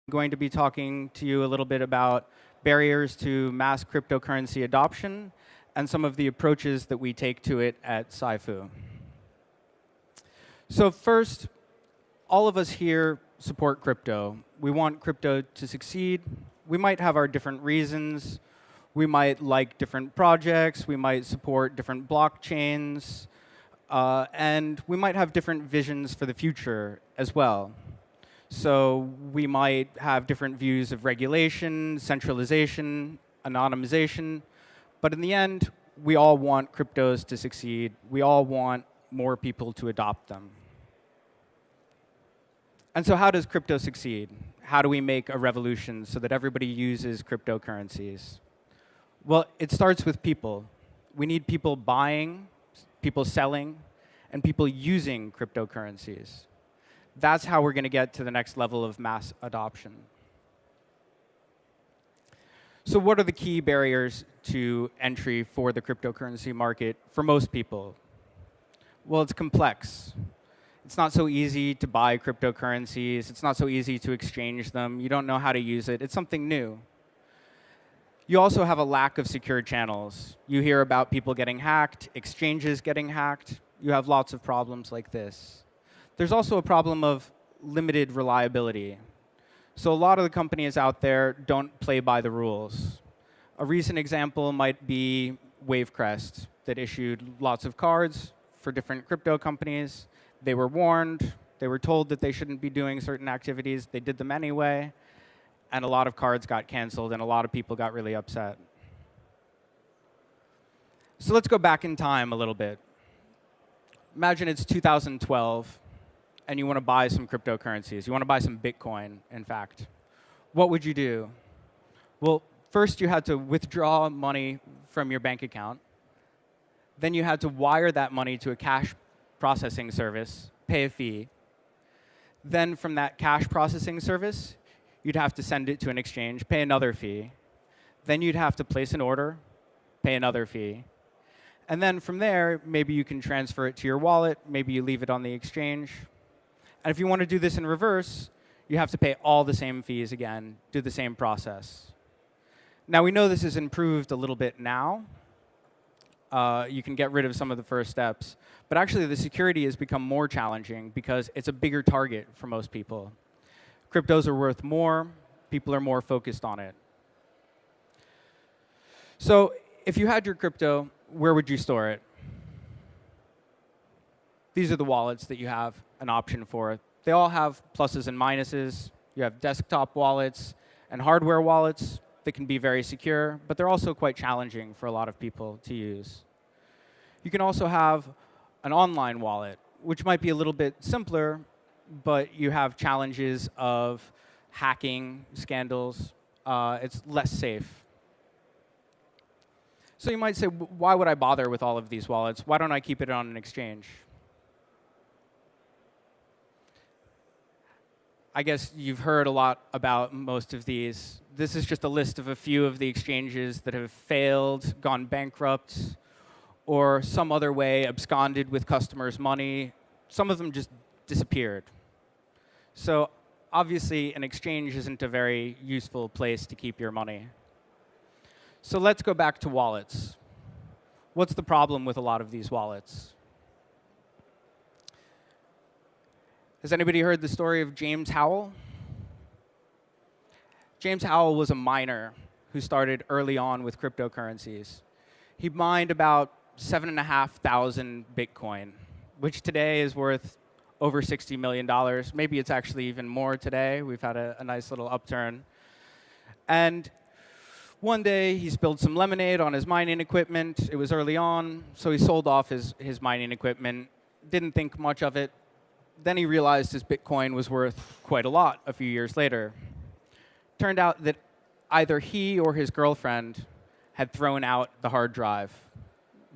going to be talking to you a little bit about barriers to mass cryptocurrency adoption and some of the approaches that we take to it at Saifu. So first, all of us here support crypto. We want crypto to succeed. We might have our different reasons. We might like different projects. We might support different blockchains. And we might have different visions for the future as well. So we might have different views of regulation, centralization, anonymization. But in the end, we all want cryptos to succeed. We all want more people to adopt them. And so how does crypto succeed? How do we make a revolution so that everybody uses cryptocurrencies? Well, it starts with people. We need people buying, people selling, and people using cryptocurrencies. That's how we're going to get to the next level of mass adoption. So what are the key barriers to entry for the cryptocurrency market for most people? Well, it's complex. It's not so easy to buy cryptocurrencies. It's not so easy to exchange them. You don't know how to use it. It's something new. You also have a lack of secure channels. You hear about people getting hacked, exchanges getting hacked. You have lots of problems like this. There's also a problem of limited reliability. So a lot of the companies out there don't play by the rules. A recent example might be Wavecrest that issued lots of cards for different crypto companies. They were warned. They were told that they shouldn't be doing certain activities. They did them anyway. And a lot of cards got canceled, and a lot of people got really upset. So let's go back in time a little bit. Imagine it's 2012, and you want to buy some cryptocurrencies. You want to buy some Bitcoin, in fact. What would you do? Well, first you had to withdraw money from your bank account. Then you had to wire that money to a cash processing service, pay a fee. Then from that cash processing service, you'd have to send it to an exchange, pay another fee. Then you'd have to place an order, pay another fee. And then from there, maybe you can transfer it to your wallet. Maybe you leave it on the exchange. And if you want to do this in reverse, you have to pay all the same fees again, do the same process. Now, we know this is improved a little bit now. You can get rid of some of the first steps. But actually, the security has become more challenging because it's a bigger target for most people. Cryptos are worth more. People are more focused on it. So if you had your crypto, where would you store it? These are the wallets that you have an option for. They all have pluses and minuses. You have desktop wallets and hardware wallets that can be very secure, but they're also quite challenging for a lot of people to use. You can also have an online wallet, which might be a little bit simpler, but you have challenges of hacking, scandals. It's less safe. So you might say, why would I bother with all of these wallets? Why don't I keep it on an exchange? I guess you've heard a lot about most of these. This is just a list of a few of the exchanges that have failed, gone bankrupt, or some other way absconded with customers' money. Some of them just disappeared. So obviously, an exchange isn't a very useful place to keep your money. So let's go back to wallets. What's the problem with a lot of these wallets? Has anybody heard the story of James Howell? James Howell was a miner who started early on with cryptocurrencies. He mined about 7,500 Bitcoin, which today is worth over $60 million. Maybe it's actually even more today. We've had a nice little upturn. And one day, he spilled some lemonade on his mining equipment. It was early on, so he sold off his mining equipment. Didn't think much of it. Then he realized his Bitcoin was worth quite a lot a few years later. Turned out that either he or his girlfriend had thrown out the hard drive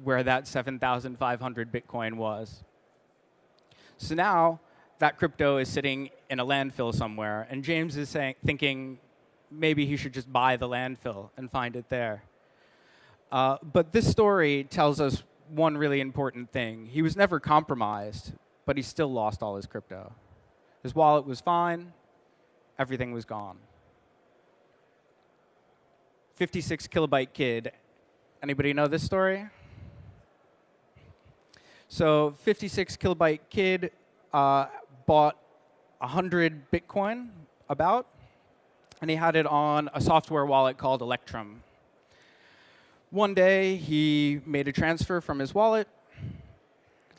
where that 7,500 Bitcoin was. So now that crypto is sitting in a landfill somewhere, and James is thinking maybe he should just buy the landfill and find it there. But this story tells us one really important thing. He was never compromised, but he still lost all his crypto. His wallet was fine. everything was gone. 56 kilobyte kid. Anybody know this story? So 56 kilobyte kid bought 100 Bitcoin, about, and he had it on a software wallet called Electrum. One day, he made a transfer from his wallet,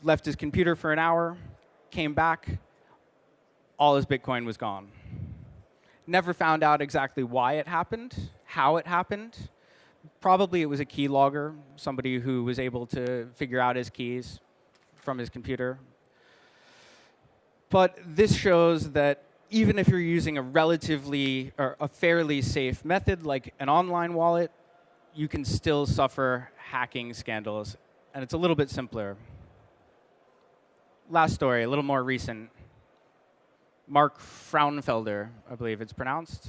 left his computer for an hour, came back, all his Bitcoin was gone. Never found out exactly why it happened, how it happened. Probably it was a key logger, somebody who was able to figure out his keys from his computer. But this shows that even if you're using a fairly safe method like an online wallet, you can still suffer hacking scandals. And it's a little bit simpler. Last story, a little more recent. Mark Frauenfelder, I believe it's pronounced.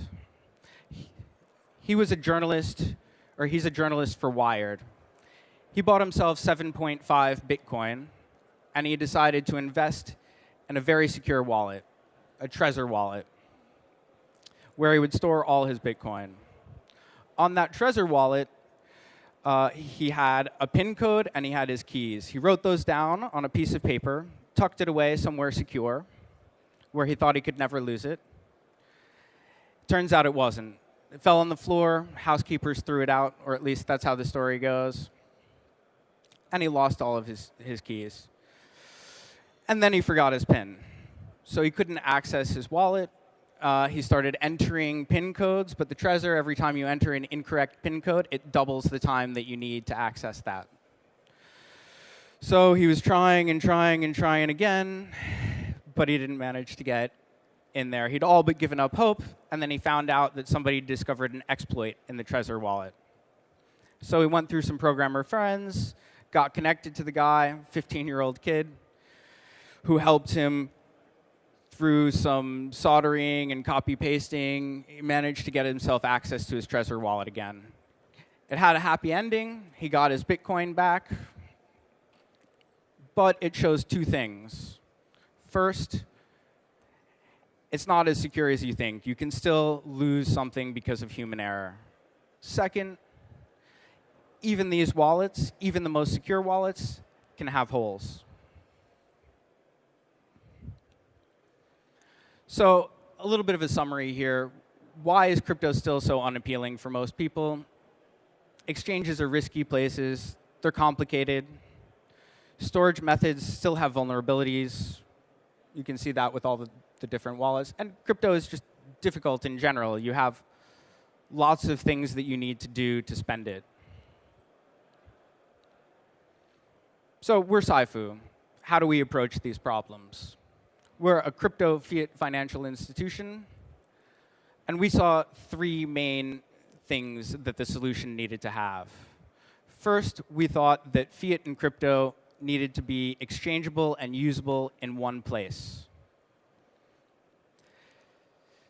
He's a journalist for Wired. He bought himself 7.5 Bitcoin, and he decided to invest in a very secure wallet, a Trezor wallet, where he would store all his Bitcoin. On that Trezor wallet, he had a PIN code and he had his keys. He wrote those down on a piece of paper, tucked it away somewhere secure, where he thought he could never lose it. Turns out it wasn't. It fell on the floor, housekeepers threw it out, or at least that's how the story goes. And he lost all of his keys. And then he forgot his PIN. So he couldn't access his wallet. He started entering PIN codes, but the Trezor, every time you enter an incorrect PIN code, it doubles the time that you need to access that. So he was trying and trying and trying again, but he didn't manage to get in there. He'd all but given up hope, and then he found out that somebody discovered an exploit in the Trezor wallet. So he went through some programmer friends, got connected to the guy, 15-year-old kid, who helped him through some soldering and copy-pasting. He managed to get himself access to his Trezor wallet again. It had a happy ending. He got his Bitcoin back. But it shows two things. First, it's not as secure as you think. You can still lose something because of human error. Second, even these wallets, even the most secure wallets, can have holes. So a little bit of a summary here. Why is crypto still so unappealing for most people? Exchanges are risky places. They're complicated. Storage methods still have vulnerabilities. You can see that with all the different wallets. And crypto is just difficult in general. You have lots of things that you need to do to spend it. So we're Saifu. How do we approach these problems? We're a crypto fiat financial institution. And we saw three main things that the solution needed to have. First, we thought that fiat and crypto needed to be exchangeable and usable in one place.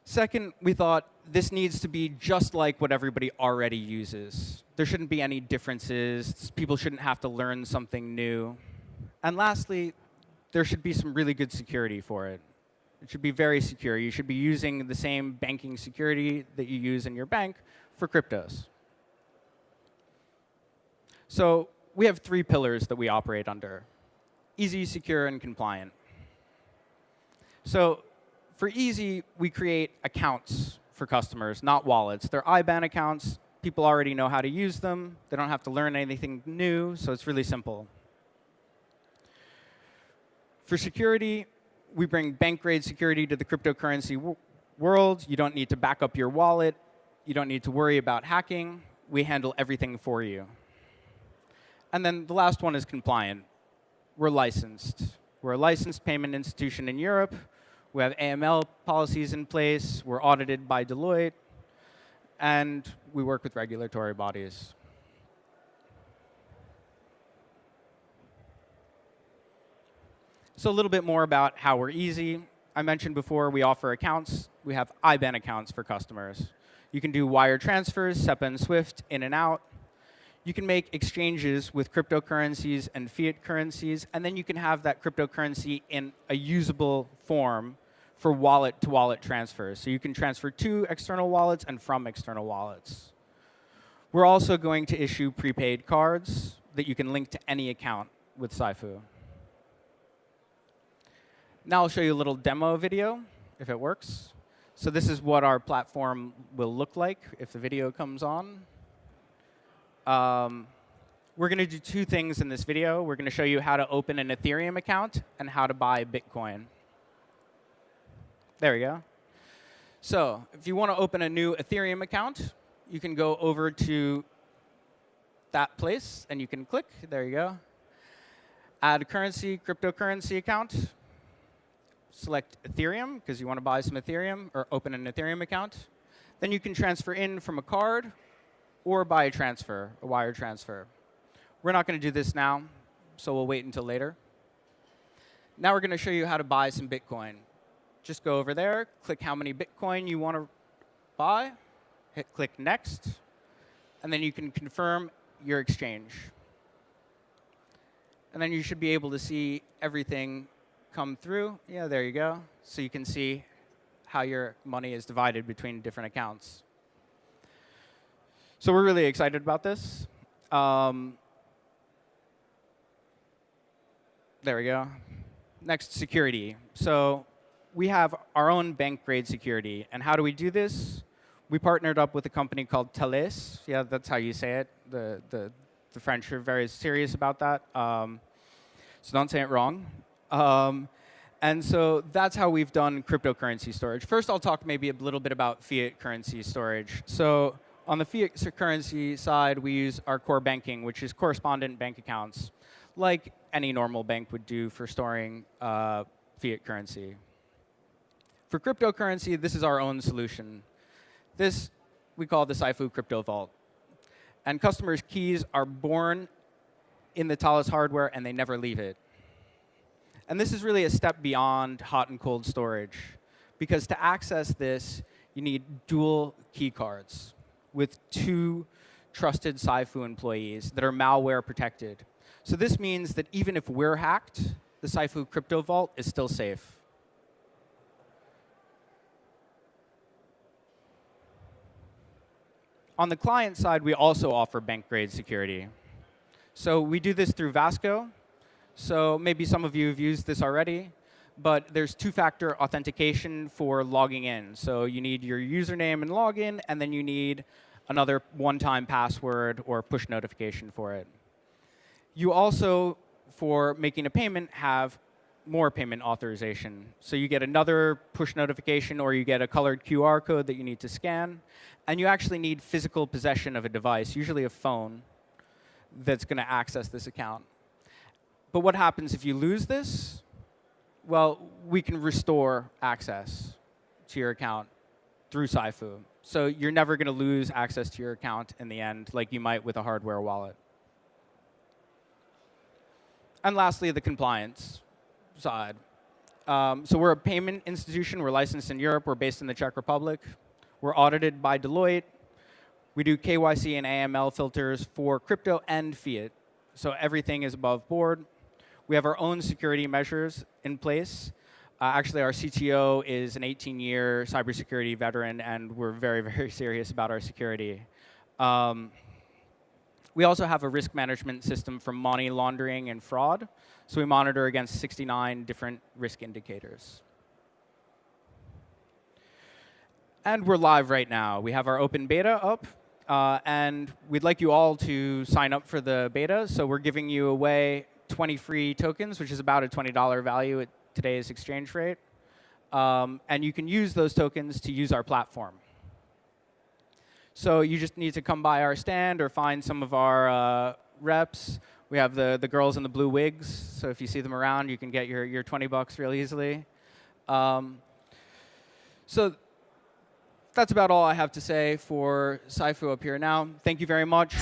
Second, we thought this needs to be just like what everybody already uses. There shouldn't be any differences. People shouldn't have to learn something new. And lastly, there should be some really good security for it. It should be very secure. You should be using the same banking security that you use in your bank for cryptos. So we have three pillars that we operate under: easy, secure, and compliant. So for easy, we create accounts for customers, not wallets. They're IBAN accounts. People already know how to use them. They don't have to learn anything new, so it's really simple. For security, we bring bank-grade security to the cryptocurrency world. You don't need to back up your wallet. You don't need to worry about hacking. We handle everything for you. And then the last one is compliant. We're licensed. We're a licensed payment institution in Europe. We have AML policies in place. We're audited by Deloitte. And we work with regulatory bodies. So a little bit more about how we're easy. I mentioned before we offer accounts. We have IBAN accounts for customers. You can do wire transfers, SEPA and SWIFT, in and out. You can make exchanges with cryptocurrencies and fiat currencies, and then you can have that cryptocurrency in a usable form for wallet-to-wallet transfers. So you can transfer to external wallets and from external wallets. We're also going to issue prepaid cards that you can link to any account with Saifu. Now I'll show you a little demo video, if it works. So this is what our platform will look like if the video comes on. We're going to do two things in this video. We're going to show you how to open an Ethereum account and how to buy Bitcoin. There we go. So if you want to open a new Ethereum account, you can go over to that place, and you can click. There you go. Add currency, cryptocurrency account. Select Ethereum, because you want to buy some Ethereum, or open an Ethereum account. Then you can transfer in from a card or by a transfer, a wire transfer. We're not going to do this now, so we'll wait until later. Now we're going to show you how to buy some Bitcoin. Just go over there, click how many Bitcoin you want to buy, click Next, and then you can confirm your exchange. And then you should be able to see everything come through. Yeah, there you go. So you can see how your money is divided between different accounts. So we're really excited about this. There we go. Next, security. So we have our own bank-grade security. And how do we do this? We partnered up with a company called Thales. Yeah, that's how you say it. The French are very serious about that. So don't say it wrong. And so that's how we've done cryptocurrency storage. First, I'll talk maybe a little bit about fiat currency storage. So on the fiat currency side, we use our core banking, which is correspondent bank accounts, like any normal bank would do for storing fiat currency. For cryptocurrency, this is our own solution. This we call the Saifu Crypto Vault. And customers' keys are born in the Thales hardware, and they never leave it. And this is really a step beyond hot and cold storage. Because to access this, you need dual key cards with 2 trusted Saifu employees that are malware protected. So this means that even if we're hacked, the Saifu Crypto Vault is still safe. On the client side, we also offer bank-grade security. So we do this through Vasco. So maybe some of you have used this already. But there's 2-factor authentication for logging in. So you need your username and login, and then you need another one-time password or push notification for it. You also, for making a payment, have more payment authorization. So you get another push notification, or you get a colored QR code that you need to scan. And you actually need physical possession of a device, usually a phone, that's going to access this account. But what happens if you lose this? Well, we can restore access to your account through Saifu. So you're never going to lose access to your account in the end, like you might with a hardware wallet. And lastly, the compliance side. So we're a payment institution. We're licensed in Europe. We're based in the Czech Republic. We're audited by Deloitte. We do KYC and AML filters for crypto and fiat. So everything is above board. We have our own security measures in place. Actually, our CTO is an 18-year cybersecurity veteran, and we're very, very serious about our security. We also have a risk management system for money laundering and fraud. So we monitor against 69 different risk indicators. And we're live right now. We have our open beta up. And we'd like you all to sign up for the beta. So we're giving you away 20 free tokens, which is about a $20 value at today's exchange rate. And you can use those tokens to use our platform. So you just need to come by our stand or find some of our reps. We have the girls in the blue wigs. So if you see them around, you can get your $20 real easily. So that's about all I have to say for Saifu up here now. Thank you very much.